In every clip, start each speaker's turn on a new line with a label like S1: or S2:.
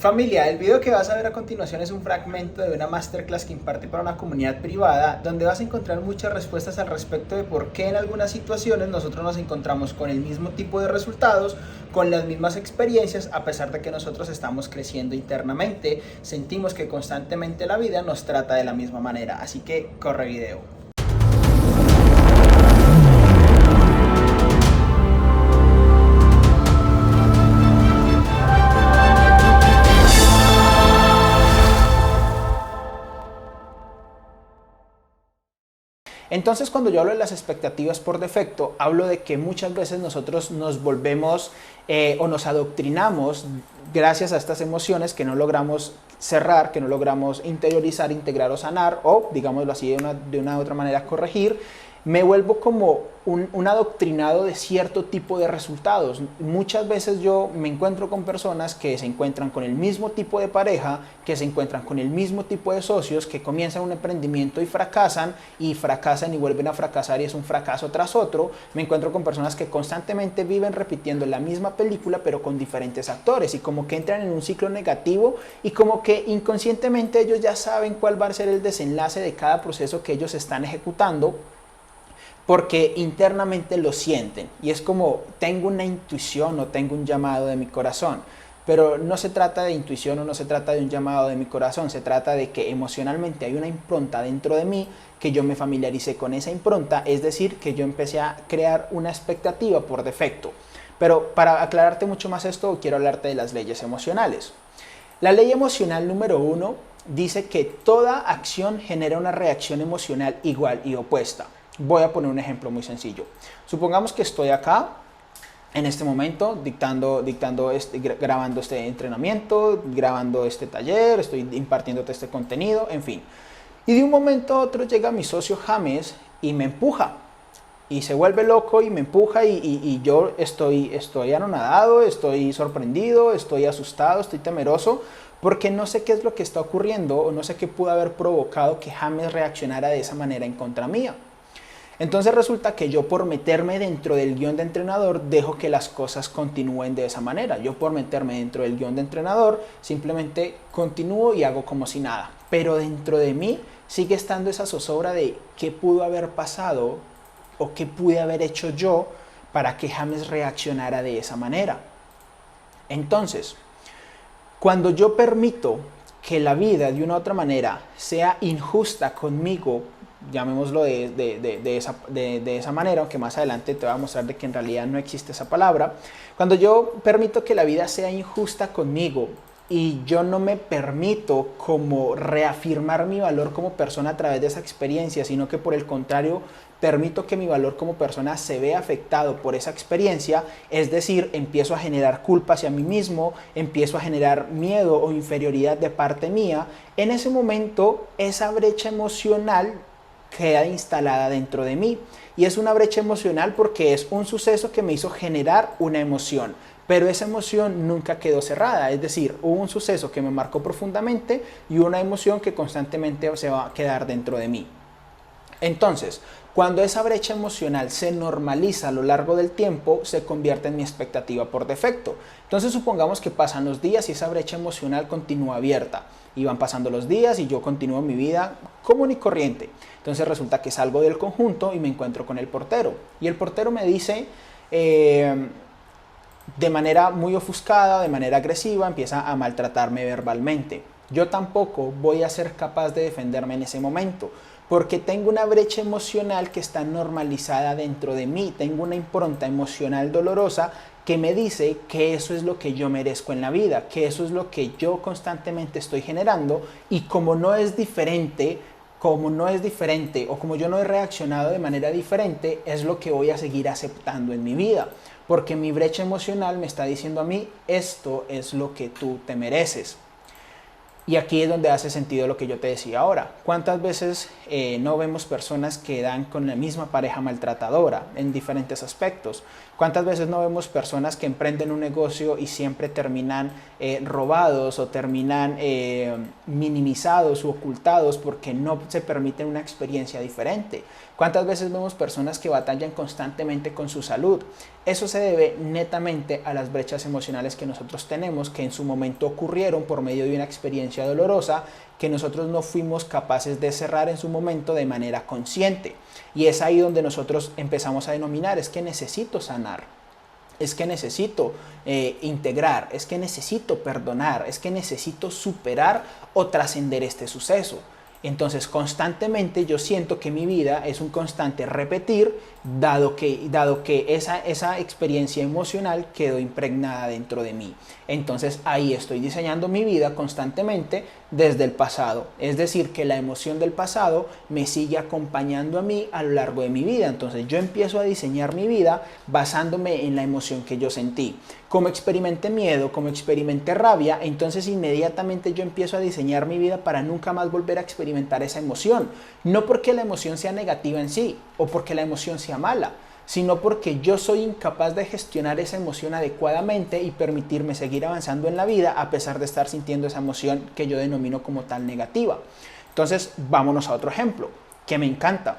S1: Familia, el video que vas a ver a continuación es un fragmento de una masterclass que imparte para una comunidad privada donde vas a encontrar muchas respuestas al respecto de por qué en algunas situaciones nosotros nos encontramos con el mismo tipo de resultados, con las mismas experiencias, a pesar de que nosotros estamos creciendo internamente, sentimos que constantemente la vida nos trata de la misma manera, así que corre video. Entonces, cuando yo hablo de las expectativas por defecto, hablo de que muchas veces nosotros nos volvemos o nos adoctrinamos gracias a estas emociones que no logramos cerrar, que no logramos interiorizar, integrar o sanar, o digámoslo así de una u otra manera, corregir. Me vuelvo como un adoctrinado de cierto tipo de resultados. Muchas veces yo me encuentro con personas que se encuentran con el mismo tipo de pareja, que se encuentran con el mismo tipo de socios, que comienzan un emprendimiento y fracasan y vuelven a fracasar y es un fracaso tras otro. Me encuentro con personas que constantemente viven repitiendo la misma película pero con diferentes actores y como que entran en un ciclo negativo y como que inconscientemente ellos ya saben cuál va a ser el desenlace de cada proceso que ellos están ejecutando, porque internamente lo sienten y es como tengo una intuición o tengo un llamado de mi corazón, pero no se trata de intuición o no se trata de un llamado de mi corazón, se trata de que emocionalmente hay una impronta dentro de mí, que yo me familiaricé con esa impronta, es decir, que yo empecé a crear una expectativa por defecto. Pero para aclararte mucho más esto, quiero hablarte de las leyes emocionales. La ley emocional número 1 dice que toda acción genera una reacción emocional igual y opuesta. Voy a poner un ejemplo muy sencillo. Supongamos que estoy acá en este momento grabando este entrenamiento, grabando este taller, estoy impartiéndote este contenido, en fin. Y de un momento a otro llega mi socio James y me empuja. Y se vuelve loco y me empuja y yo estoy anonadado, estoy sorprendido, estoy asustado, estoy temeroso porque no sé qué es lo que está ocurriendo o no sé qué pudo haber provocado que James reaccionara de esa manera en contra mía. Entonces resulta que yo por meterme dentro del guión de entrenador dejo que las cosas continúen de esa manera. Yo por meterme dentro del guión de entrenador simplemente continúo y hago como si nada. Pero dentro de mí sigue estando esa zozobra de qué pudo haber pasado o qué pude haber hecho yo para que James reaccionara de esa manera. Entonces, cuando yo permito que la vida de una u otra manera sea injusta conmigo, llamémoslo de esa manera, aunque más adelante te voy a mostrar de que en realidad no existe esa palabra. Cuando yo permito que la vida sea injusta conmigo y yo no me permito como reafirmar mi valor como persona a través de esa experiencia, sino que por el contrario permito que mi valor como persona se vea afectado por esa experiencia, es decir, empiezo a generar culpa hacia mí mismo, empiezo a generar miedo o inferioridad de parte mía, en ese momento esa brecha emocional queda instalada dentro de mí. Y es una brecha emocional porque es un suceso que me hizo generar una emoción, pero esa emoción nunca quedó cerrada, es decir, hubo un suceso que me marcó profundamente y una emoción que constantemente se va a quedar dentro de mí. Entonces, cuando esa brecha emocional se normaliza a lo largo del tiempo, se convierte en mi expectativa por defecto. Entonces, supongamos que pasan los días y esa brecha emocional continúa abierta. Y van pasando los días y yo continúo mi vida común y corriente. Entonces, resulta que salgo del conjunto y me encuentro con el portero. Y el portero me dice, de manera muy ofuscada, de manera agresiva, empieza a maltratarme verbalmente. Yo tampoco voy a ser capaz de defenderme en ese momento, porque tengo una brecha emocional que está normalizada dentro de mí, tengo una impronta emocional dolorosa que me dice que eso es lo que yo merezco en la vida, que eso es lo que yo constantemente estoy generando y como no es diferente o como yo no he reaccionado de manera diferente, es lo que voy a seguir aceptando en mi vida, porque mi brecha emocional me está diciendo a mí, esto es lo que tú te mereces. Y aquí es donde hace sentido lo que yo te decía ahora. ¿Cuántas veces no vemos personas que dan con la misma pareja maltratadora en diferentes aspectos? ¿Cuántas veces no vemos personas que emprenden un negocio y siempre terminan robados o terminan minimizados u ocultados porque no se permiten una experiencia diferente? ¿Cuántas veces vemos personas que batallan constantemente con su salud? Eso se debe netamente a las brechas emocionales que nosotros tenemos, que en su momento ocurrieron por medio de una experiencia dolorosa que nosotros no fuimos capaces de cerrar en su momento de manera consciente. Y es ahí donde nosotros empezamos a denominar, es que necesito sanar, es que necesito integrar, es que necesito perdonar, es que necesito superar o trascender este suceso. Entonces constantemente yo siento que mi vida es un constante repetir, dado que esa experiencia emocional quedó impregnada dentro de mí. Entonces ahí estoy diseñando mi vida constantemente desde el pasado. Es decir, que la emoción del pasado me sigue acompañando a mí a lo largo de mi vida. Entonces yo empiezo a diseñar mi vida basándome en la emoción que yo sentí. Como experimenté miedo, como experimenté rabia, entonces inmediatamente yo empiezo a diseñar mi vida para nunca más volver a experimentar esa emoción. No porque la emoción sea negativa en sí o porque la emoción sea mala, sino porque yo soy incapaz de gestionar esa emoción adecuadamente y permitirme seguir avanzando en la vida a pesar de estar sintiendo esa emoción que yo denomino como tal negativa. Entonces, vámonos a otro ejemplo que me encanta.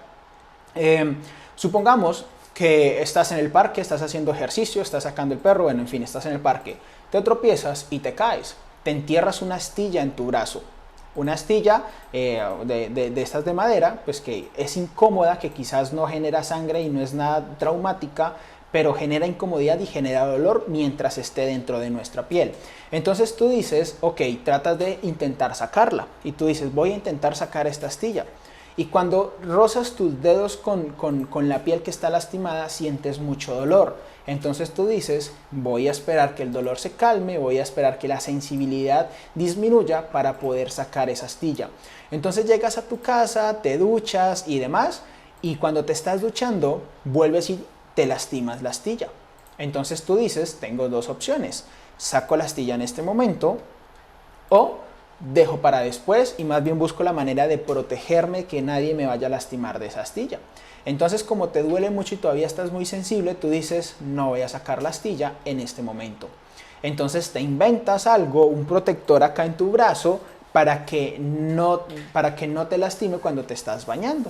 S1: Supongamos que estás en el parque, estás haciendo ejercicio, estás sacando el perro, bueno, en fin, estás en el parque, te tropiezas y te caes, te entierras una astilla en tu brazo. Una astilla de estas de madera, pues que es incómoda, que quizás no genera sangre y no es nada traumática, pero genera incomodidad y genera dolor mientras esté dentro de nuestra piel. Entonces tú dices, ok, tratas de intentar sacarla y tú dices, voy a intentar sacar esta astilla. Y cuando rozas tus dedos con la piel que está lastimada, sientes mucho dolor. Entonces tú dices, voy a esperar que el dolor se calme, voy a esperar que la sensibilidad disminuya para poder sacar esa astilla. Entonces llegas a tu casa, te duchas y demás, y cuando te estás duchando, vuelves y te lastimas la astilla. Entonces tú dices, tengo dos opciones, saco la astilla en este momento o dejo para después y más bien busco la manera de protegerme, que nadie me vaya a lastimar de esa astilla. Entonces, como te duele mucho y todavía estás muy sensible, tú dices, no voy a sacar la astilla en este momento. Entonces te inventas algo, un protector acá en tu brazo para que no te lastime cuando te estás bañando.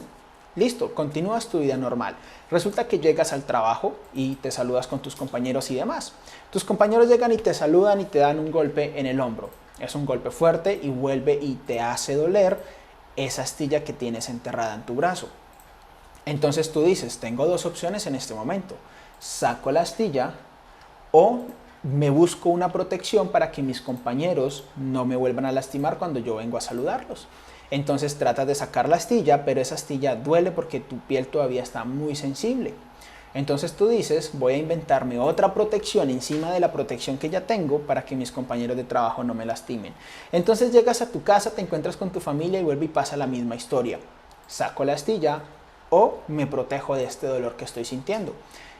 S1: Listo, continúas tu vida normal. Resulta que llegas al trabajo y te saludas con tus compañeros y demás. Tus compañeros llegan y te saludan y te dan un golpe en el hombro. Es un golpe fuerte y vuelve y te hace doler esa astilla que tienes enterrada en tu brazo. Entonces tú dices, tengo dos opciones en este momento. Saco la astilla o me busco una protección para que mis compañeros no me vuelvan a lastimar cuando yo vengo a saludarlos. Entonces tratas de sacar la astilla, pero esa astilla duele porque tu piel todavía está muy sensible. Entonces tú dices, voy a inventarme otra protección encima de la protección que ya tengo para que mis compañeros de trabajo no me lastimen. Entonces llegas a tu casa, te encuentras con tu familia y vuelve y pasa la misma historia. Saco la astilla o me protejo de este dolor que estoy sintiendo.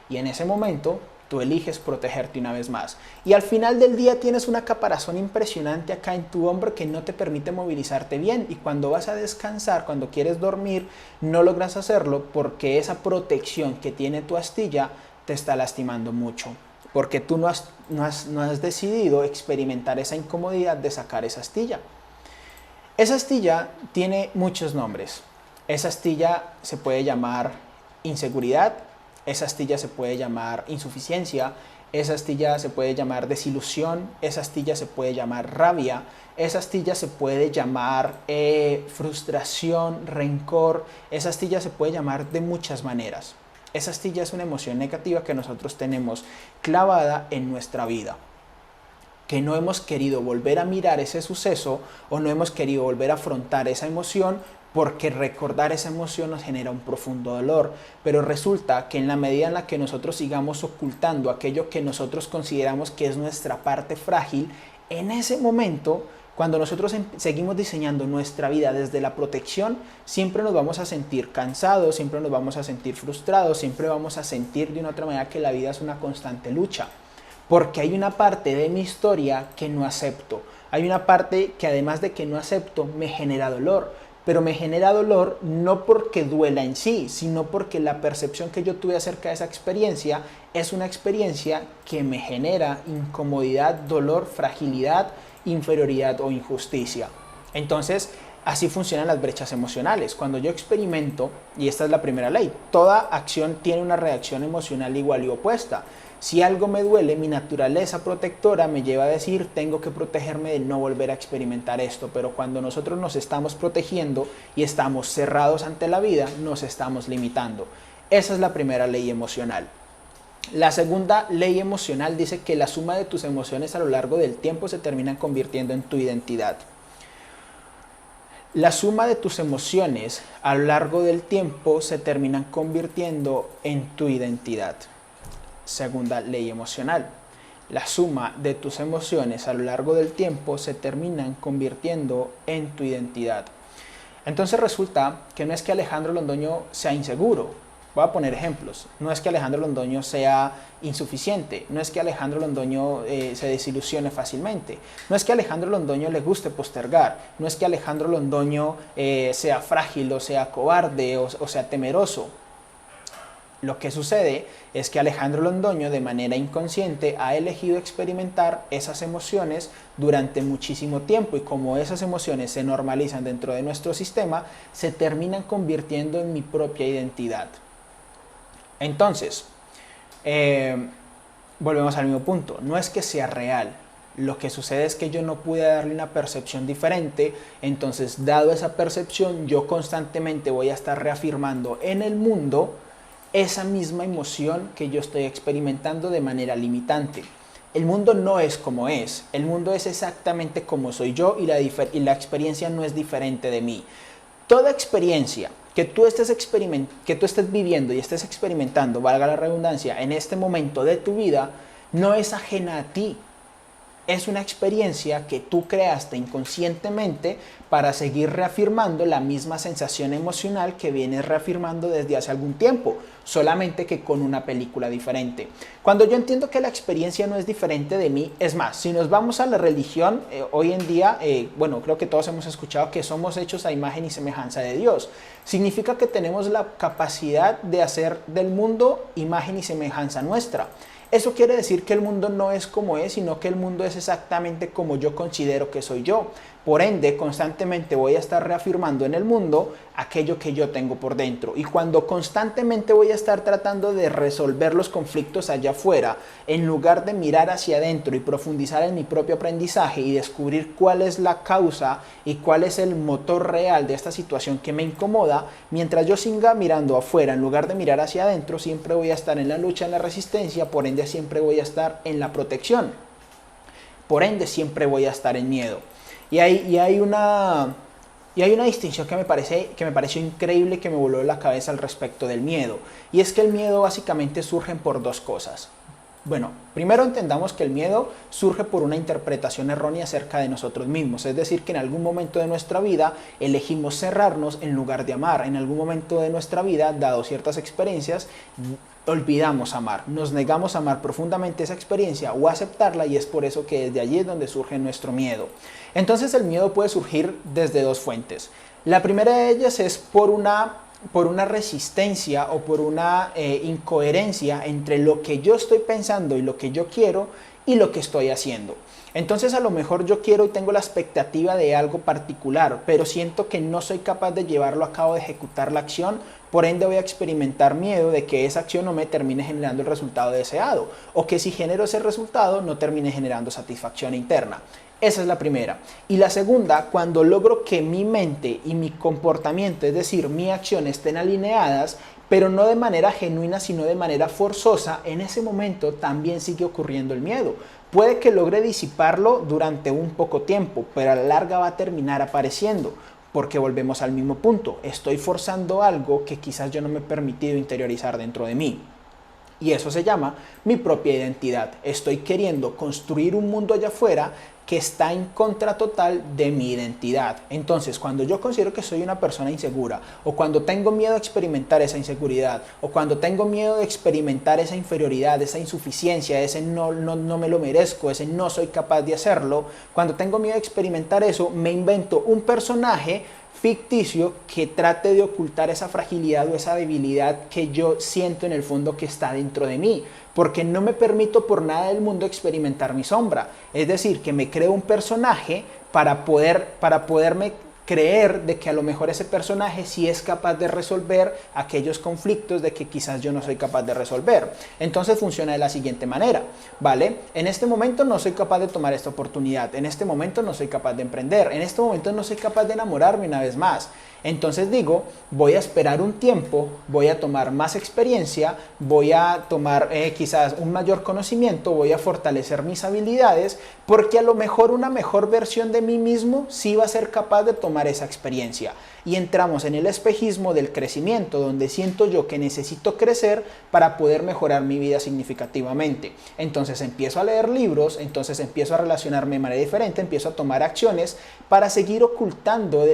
S1: Y en ese momento tú eliges protegerte una vez más. Y al final del día tienes una caparazón impresionante acá en tu hombro que no te permite movilizarte bien. Y cuando vas a descansar, cuando quieres dormir, no logras hacerlo porque esa protección que tiene tu astilla te está lastimando mucho. Porque tú no has decidido experimentar esa incomodidad de sacar esa astilla. Esa astilla tiene muchos nombres. Esa astilla se puede llamar inseguridad. Esa astilla se puede llamar insuficiencia, esa astilla se puede llamar desilusión, esa astilla se puede llamar rabia, esa astilla se puede llamar frustración, rencor, esa astilla se puede llamar de muchas maneras. Esa astilla es una emoción negativa que nosotros tenemos clavada en nuestra vida, que no hemos querido volver a mirar ese suceso o no hemos querido volver a afrontar esa emoción porque recordar esa emoción nos genera un profundo dolor, pero resulta que en la medida en la que nosotros sigamos ocultando aquello que nosotros consideramos que es nuestra parte frágil, en ese momento, cuando nosotros seguimos diseñando nuestra vida desde la protección, siempre nos vamos a sentir cansados, siempre nos vamos a sentir frustrados, siempre vamos a sentir de una otra manera que la vida es una constante lucha. porque hay una parte de mi historia que no acepto. Hay una parte que además de que no acepto, me genera dolor. Pero me genera dolor no porque duela en sí, sino porque la percepción que yo tuve acerca de esa experiencia es una experiencia que me genera incomodidad, dolor, fragilidad, inferioridad o injusticia. Entonces, así funcionan las brechas emocionales. Cuando yo experimento, y esta es la primera ley, toda acción tiene una reacción emocional igual y opuesta. Si algo me duele, mi naturaleza protectora me lleva a decir, tengo que protegerme de no volver a experimentar esto, pero cuando nosotros nos estamos protegiendo y estamos cerrados ante la vida, nos estamos limitando. Esa es la primera ley emocional. La segunda ley emocional dice que la suma de tus emociones a lo largo del tiempo se terminan convirtiendo en tu identidad. La suma de tus emociones a lo largo del tiempo se terminan convirtiendo en tu identidad. Segunda ley emocional. La suma de tus emociones a lo largo del tiempo se terminan convirtiendo en tu identidad. Entonces resulta que no es que Alejandro Londoño sea inseguro. Voy a poner ejemplos. No es que Alejandro Londoño sea insuficiente. No es que Alejandro Londoño se desilusione fácilmente. No es que Alejandro Londoño le guste postergar. No es que Alejandro Londoño sea frágil o sea cobarde o sea temeroso. Lo que sucede es que Alejandro Londoño de manera inconsciente ha elegido experimentar esas emociones durante muchísimo tiempo y como esas emociones se normalizan dentro de nuestro sistema, se terminan convirtiendo en mi propia identidad. Entonces, volvemos al mismo punto, no es que sea real, lo que sucede es que yo no pude darle una percepción diferente, entonces dado esa percepción yo constantemente voy a estar reafirmando en el mundo esa misma emoción que yo estoy experimentando de manera limitante. El mundo no es como es, el mundo es exactamente como soy yo y la experiencia no es diferente de mí. Toda experiencia que tú estés viviendo y estés experimentando, valga la redundancia, en este momento de tu vida, no es ajena a ti. Es una experiencia que tú creaste inconscientemente para seguir reafirmando la misma sensación emocional que vienes reafirmando desde hace algún tiempo, solamente que con una película diferente. Cuando yo entiendo que la experiencia no es diferente de mí, es más, si nos vamos a la religión, hoy en día, bueno, creo que todos hemos escuchado que somos hechos a imagen y semejanza de Dios. Significa que tenemos la capacidad de hacer del mundo imagen y semejanza nuestra. Eso quiere decir que el mundo no es como es, sino que el mundo es exactamente como yo considero que soy yo. Por ende, constantemente voy a estar reafirmando en el mundo aquello que yo tengo por dentro. Y cuando constantemente voy a estar tratando de resolver los conflictos allá afuera, en lugar de mirar hacia adentro y profundizar en mi propio aprendizaje y descubrir cuál es la causa y cuál es el motor real de esta situación que me incomoda, mientras yo siga mirando afuera en lugar de mirar hacia adentro, siempre voy a estar en la lucha, en la resistencia, por ende siempre voy a estar en la protección. Por ende siempre voy a estar en miedo. Y hay una distinción que me pareció increíble, que me voló la cabeza al respecto del miedo. Y es que el miedo básicamente surge por dos cosas. Bueno, primero entendamos que el miedo surge por una interpretación errónea acerca de nosotros mismos. Es decir, que en algún momento de nuestra vida elegimos cerrarnos en lugar de amar. En algún momento de nuestra vida, dado ciertas experiencias, olvidamos amar. Nos negamos a amar profundamente esa experiencia o a aceptarla, y es por eso que desde allí es donde surge nuestro miedo. Entonces el miedo puede surgir desde dos fuentes. La primera de ellas es por una resistencia o por una incoherencia entre lo que yo estoy pensando y lo que yo quiero y lo que estoy haciendo. Entonces a lo mejor yo quiero y tengo la expectativa de algo particular, pero siento que no soy capaz de llevarlo a cabo, de ejecutar la acción, por ende voy a experimentar miedo de que esa acción no me termine generando el resultado deseado, o que si genero ese resultado no termine generando satisfacción interna. Esa es la primera. Y la segunda, cuando logro que mi mente y mi comportamiento, es decir, mi acción, estén alineadas, pero no de manera genuina, sino de manera forzosa, en ese momento también sigue ocurriendo el miedo. Puede que logre disiparlo durante un poco tiempo, pero a la larga va a terminar apareciendo, porque volvemos al mismo punto. Estoy forzando algo que quizás yo no me he permitido interiorizar dentro de mí. Y eso se llama mi propia identidad. Estoy queriendo construir un mundo allá afuera que está en contra total de mi identidad. Entonces, cuando yo considero que soy una persona insegura, o cuando tengo miedo a experimentar esa inseguridad, o cuando tengo miedo de experimentar esa inferioridad, esa insuficiencia, ese no me lo merezco, ese no soy capaz de hacerlo, cuando tengo miedo de experimentar eso, me invento un personaje ficticio que trate de ocultar esa fragilidad o esa debilidad que yo siento en el fondo que está dentro de mí, porque no me permito por nada del mundo experimentar mi sombra. Es decir, que me creo un personaje para poderme creer de que a lo mejor ese personaje sí es capaz de resolver aquellos conflictos de que quizás yo no soy capaz de resolver. Entonces funciona de la siguiente manera, ¿vale? En este momento no soy capaz de tomar esta oportunidad, en este momento no soy capaz de emprender, en este momento no soy capaz de enamorarme una vez más. Entonces digo, voy a esperar un tiempo, voy a tomar más experiencia, voy a tomar quizás un mayor conocimiento, voy a fortalecer mis habilidades, porque a lo mejor una mejor versión de mí mismo sí va a ser capaz de tomar esa experiencia. Y entramos en el espejismo del crecimiento, donde siento yo que necesito crecer para poder mejorar mi vida significativamente. Entonces empiezo a leer libros, entonces empiezo a relacionarme de manera diferente, empiezo a tomar acciones para seguir ocultando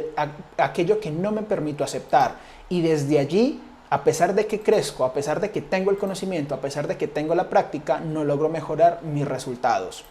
S1: aquello que no me permito aceptar. Y desde allí, a pesar de que crezco, a pesar de que tengo el conocimiento, a pesar de que tengo la práctica, no logro mejorar mis resultados.